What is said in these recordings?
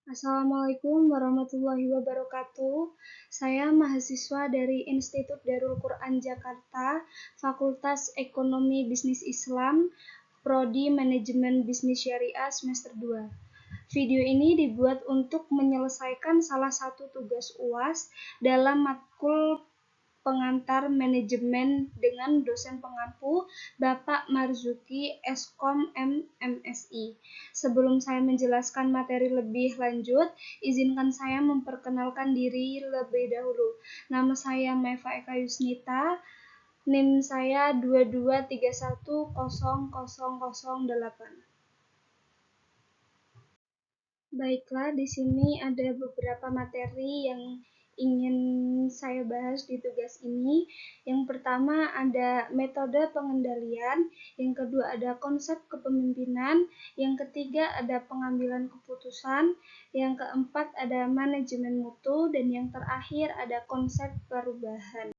Assalamualaikum warahmatullahi wabarakatuh. Saya mahasiswa dari Institut Darul Quran Jakarta, Fakultas Ekonomi Bisnis Islam, Prodi Manajemen Bisnis Syariah semester 2. Video ini dibuat untuk menyelesaikan salah satu tugas UAS dalam matkul pengantar manajemen dengan dosen pengampu Bapak Marzuki Eskom MMSI. Sebelum saya menjelaskan materi lebih lanjut, izinkan saya memperkenalkan diri lebih dahulu. Nama saya Meva Eka Yusnita, NIM saya 22310008. Baiklah, di sini ada beberapa materi yang ingin saya bahas di tugas ini. Yang pertama ada metode pengendalian, yang kedua ada konsep kepemimpinan, yang ketiga ada pengambilan keputusan, yang keempat ada manajemen mutu, dan yang terakhir ada konsep perubahan.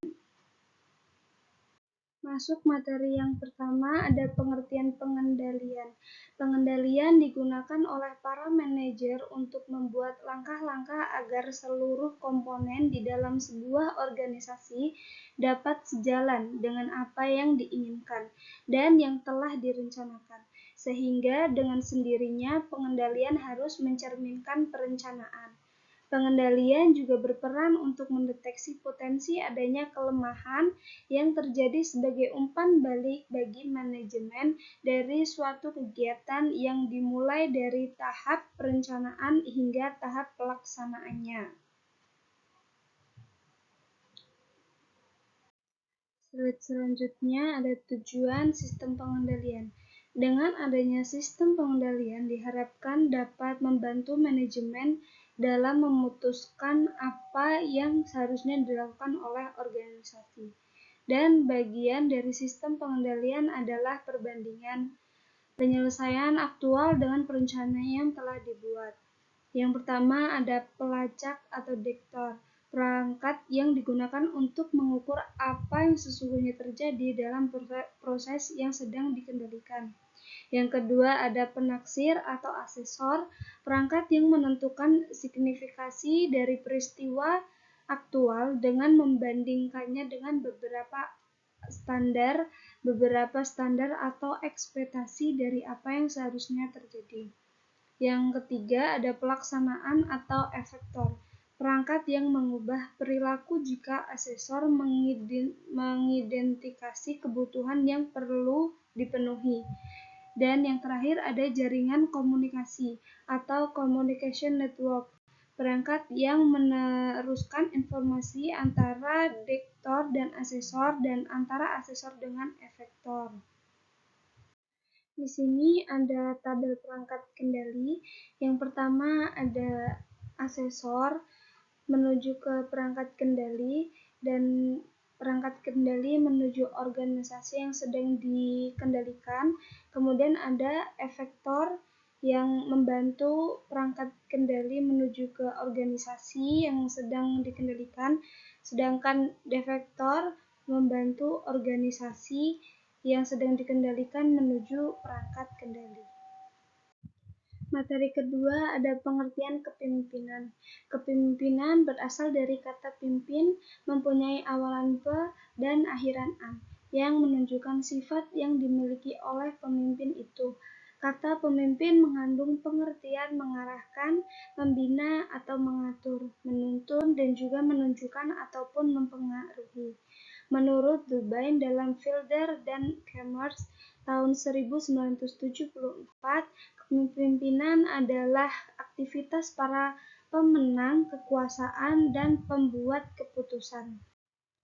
Masuk materi yang pertama, ada pengertian pengendalian. Pengendalian digunakan oleh para manajer untuk membuat langkah-langkah agar seluruh komponen di dalam sebuah organisasi dapat sejalan dengan apa yang diinginkan dan yang telah direncanakan. Sehingga dengan sendirinya pengendalian harus mencerminkan perencanaan. Pengendalian juga berperan untuk mendeteksi potensi adanya kelemahan yang terjadi sebagai umpan balik bagi manajemen dari suatu kegiatan yang dimulai dari tahap perencanaan hingga tahap pelaksanaannya. Slide selanjutnya ada tujuan sistem pengendalian. Dengan adanya sistem pengendalian diharapkan dapat membantu manajemen dalam memutuskan apa yang seharusnya dilakukan oleh organisasi. Dan bagian dari sistem pengendalian adalah perbandingan penyelesaian aktual dengan perencanaan yang telah dibuat. Yang pertama ada pelacak atau dektor, perangkat yang digunakan untuk mengukur apa yang sesungguhnya terjadi dalam proses yang sedang dikendalikan. Yang kedua ada penaksir atau asesor, perangkat yang menentukan signifikasi dari peristiwa aktual dengan membandingkannya dengan beberapa standar atau ekspektasi dari apa yang seharusnya terjadi. Yang ketiga ada pelaksanaan atau efektor, perangkat yang mengubah perilaku jika asesor mengidentifikasi kebutuhan yang perlu dipenuhi. Dan yang terakhir ada jaringan komunikasi atau communication network, perangkat yang meneruskan informasi antara dektor dan asesor dan antara asesor dengan efektor. Di sini ada tabel perangkat kendali. Yang pertama ada asesor menuju ke perangkat kendali dan perangkat kendali menuju organisasi yang sedang dikendalikan. Kemudian ada efektor yang membantu perangkat kendali menuju ke organisasi yang sedang dikendalikan, sedangkan defektor membantu organisasi yang sedang dikendalikan menuju perangkat kendali. Materi kedua ada pengertian kepemimpinan. Kepemimpinan berasal dari kata pimpin, mempunyai awalan pe dan akhiran an, yang menunjukkan sifat yang dimiliki oleh pemimpin itu. Kata pemimpin mengandung pengertian mengarahkan, membina atau mengatur, menuntun, dan juga menunjukkan ataupun mempengaruhi. Menurut Dubain dalam Fielder dan Chambers tahun 1974, kepemimpinan adalah aktivitas para pemenang kekuasaan dan pembuat keputusan.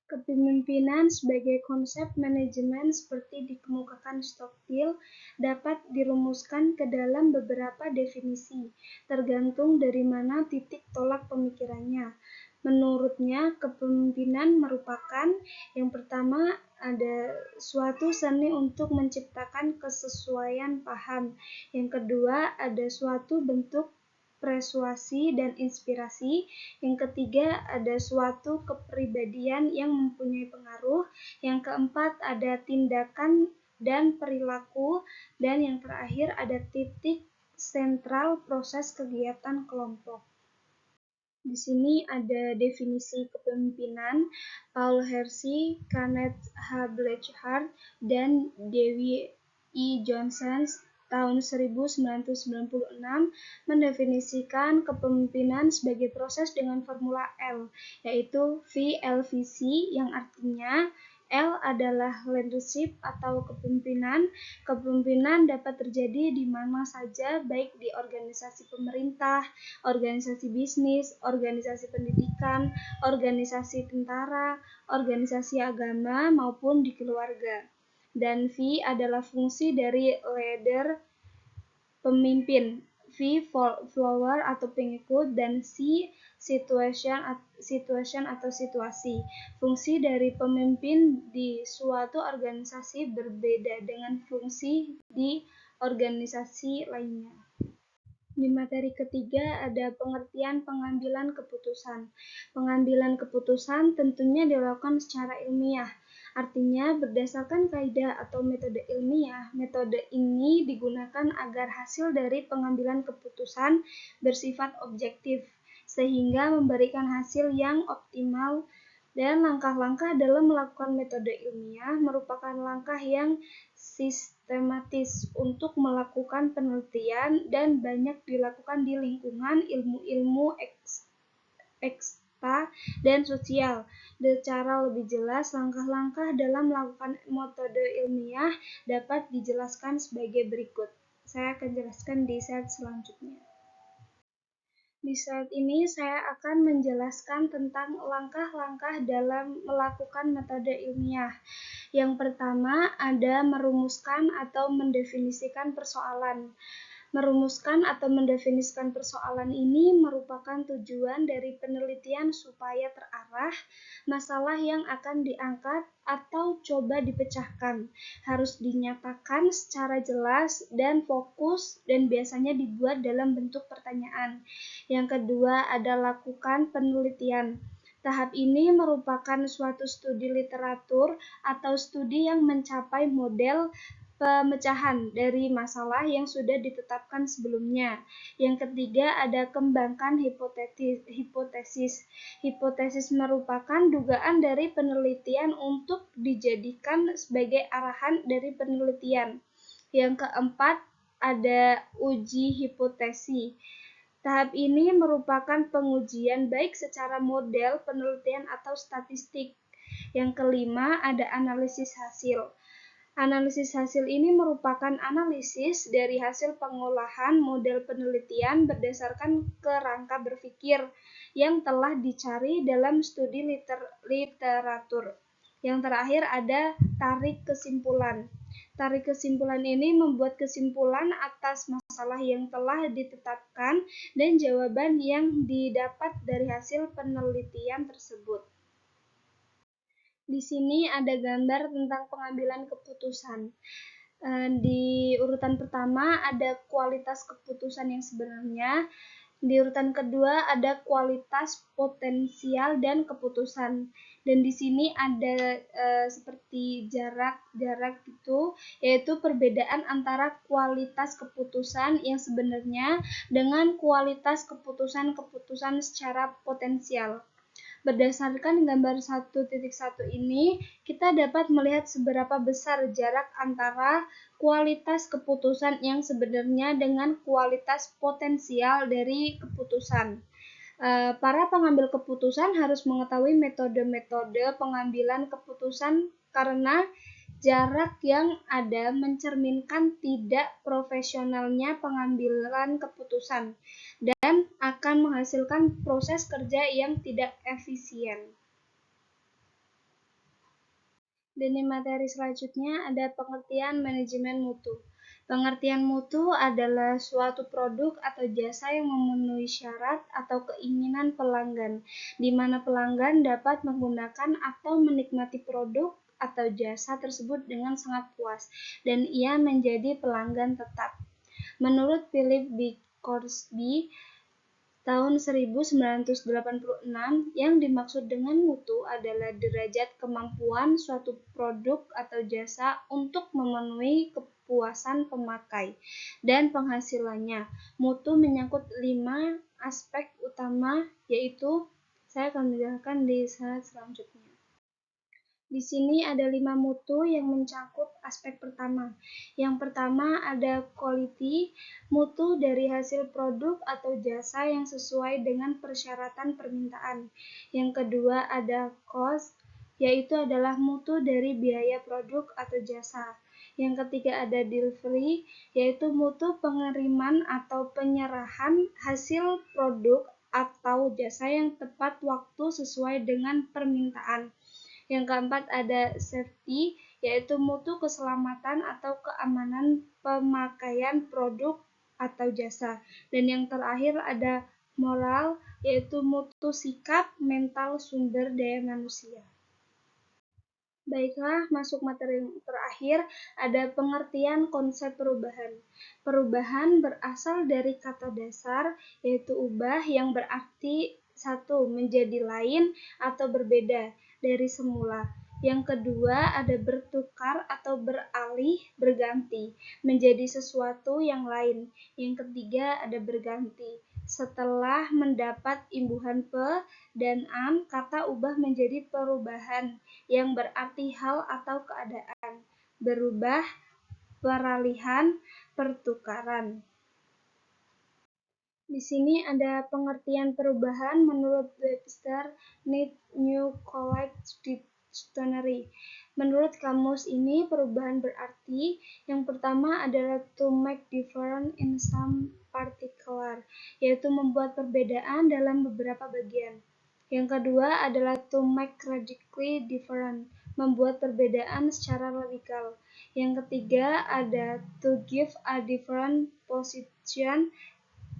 Kepemimpinan sebagai konsep manajemen seperti dikemukakan Stockdale dapat dirumuskan ke dalam beberapa definisi, tergantung dari mana titik tolak pemikirannya. Menurutnya, kepemimpinan merupakan yang pertama ada suatu seni untuk menciptakan kesesuaian paham. Yang kedua, ada suatu bentuk persuasi dan inspirasi. Yang ketiga, ada suatu kepribadian yang mempunyai pengaruh. Yang keempat, ada tindakan dan perilaku. Dan yang terakhir, ada titik sentral proses kegiatan kelompok. Di sini ada definisi kepemimpinan Paul Hersey, Kenneth H. Blanchard, dan Dewi E. Johnson tahun 1996 mendefinisikan kepemimpinan sebagai proses dengan formula L, yaitu VLVC, yang artinya L adalah leadership atau kepemimpinan. Kepemimpinan dapat terjadi di mana saja, baik di organisasi pemerintah, organisasi bisnis, organisasi pendidikan, organisasi tentara, organisasi agama, maupun di keluarga. Dan V adalah fungsi dari leader, pemimpin. V follower atau pengikut, dan C situation atau situasi. Fungsi dari pemimpin di suatu organisasi berbeda dengan fungsi di organisasi lainnya. Di materi ketiga ada pengertian pengambilan keputusan. Pengambilan keputusan tentunya dilakukan secara ilmiah. Artinya, berdasarkan kaidah atau metode ilmiah, metode ini digunakan agar hasil dari pengambilan keputusan bersifat objektif, sehingga memberikan hasil yang optimal. Dan langkah-langkah dalam melakukan metode ilmiah merupakan langkah yang sistematis untuk melakukan penelitian dan banyak dilakukan di lingkungan ilmu-ilmu eksakta dan sosial. Secara lebih jelas, langkah-langkah dalam melakukan metode ilmiah dapat dijelaskan sebagai berikut. Saya akan jelaskan di slide selanjutnya. Di slide ini saya akan menjelaskan tentang langkah-langkah dalam melakukan metode ilmiah. Yang pertama ada merumuskan atau mendefinisikan persoalan. Merumuskan atau mendefinisikan persoalan ini merupakan tujuan dari penelitian supaya terarah masalah yang akan diangkat atau coba dipecahkan. Harus dinyatakan secara jelas dan fokus, dan biasanya dibuat dalam bentuk pertanyaan. Yang kedua ada lakukan penelitian. Tahap ini merupakan suatu studi literatur atau studi yang mencapai model pemecahan dari masalah yang sudah ditetapkan sebelumnya. Yang ketiga ada kembangkan hipotesis. Hipotesis merupakan dugaan dari penelitian untuk dijadikan sebagai arahan dari penelitian. Yang keempat ada uji hipotesi. Tahap ini merupakan pengujian baik secara model penelitian atau statistik. Yang kelima ada analisis hasil. Analisis hasil ini merupakan analisis dari hasil pengolahan model penelitian berdasarkan kerangka berpikir yang telah dicari dalam studi literatur. Yang terakhir ada tarik kesimpulan. Tarik kesimpulan ini membuat kesimpulan atas masalah yang telah ditetapkan dan jawaban yang didapat dari hasil penelitian tersebut. Di sini ada gambar tentang pengambilan keputusan. Di urutan pertama ada kualitas keputusan yang sebenarnya. Di urutan kedua ada kualitas, potensial, dan keputusan. Dan di sini ada seperti jarak itu, yaitu perbedaan antara kualitas keputusan yang sebenarnya dengan kualitas keputusan secara potensial. Berdasarkan gambar 1.1 ini, kita dapat melihat seberapa besar jarak antara kualitas keputusan yang sebenarnya dengan kualitas potensial dari keputusan. Para pengambil keputusan harus mengetahui metode-metode pengambilan keputusan karena jarak yang ada mencerminkan tidak profesionalnya pengambilan keputusan dan akan menghasilkan proses kerja yang tidak efisien. Dan di materi selanjutnya ada pengertian manajemen mutu. Pengertian mutu adalah suatu produk atau jasa yang memenuhi syarat atau keinginan pelanggan, di mana pelanggan dapat menggunakan atau menikmati produk atau jasa tersebut dengan sangat puas, dan ia menjadi pelanggan tetap. Menurut Philip B. Crosby, tahun 1986, yang dimaksud dengan mutu adalah derajat kemampuan suatu produk atau jasa untuk memenuhi kepuasan pemakai, dan penghasilannya. Mutu menyangkut 5 aspek utama, yaitu saya akan menjelaskan di slide selanjutnya. Di sini ada 5 mutu yang mencakup aspek pertama. Yang pertama ada quality, mutu dari hasil produk atau jasa yang sesuai dengan persyaratan permintaan. Yang kedua ada cost, yaitu adalah mutu dari biaya produk atau jasa. Yang ketiga ada delivery, yaitu mutu pengiriman atau penyerahan hasil produk atau jasa yang tepat waktu sesuai dengan permintaan. Yang keempat ada safety, yaitu mutu keselamatan atau keamanan pemakaian produk atau jasa. Dan yang terakhir ada moral, yaitu mutu sikap mental sumber daya manusia. Baiklah, masuk materi yang terakhir, ada pengertian konsep perubahan. Perubahan berasal dari kata dasar, yaitu ubah, yang berarti satu, menjadi lain atau berbeda dari semula. Yang kedua, ada bertukar atau beralih, berganti, menjadi sesuatu yang lain. Yang ketiga, ada berganti. Setelah mendapat imbuhan pe dan an, kata ubah menjadi perubahan, yang berarti hal atau keadaan, berubah, peralihan, pertukaran. Di sini ada pengertian perubahan menurut Webster New College Dictionary. Menurut kamus ini, perubahan berarti yang pertama adalah to make different in some particular, yaitu membuat perbedaan dalam beberapa bagian. Yang kedua adalah to make radically different, membuat perbedaan secara radikal. Yang ketiga ada to give a different position,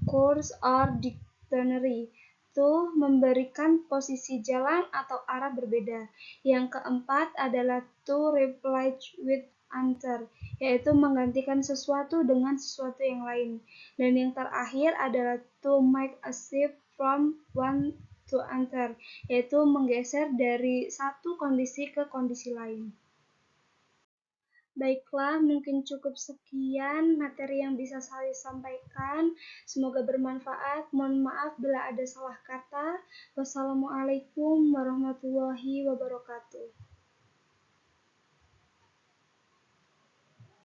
course, or dictionary, to memberikan posisi jalan atau arah berbeda. Yang keempat adalah to replace with another, yaitu menggantikan sesuatu dengan sesuatu yang lain. Dan yang terakhir adalah to make a shift from one to another, yaitu menggeser dari satu kondisi ke kondisi lain. Baiklah, mungkin cukup sekian materi yang bisa saya sampaikan. Semoga bermanfaat. Mohon maaf bila ada salah kata. Wassalamualaikum warahmatullahi wabarakatuh.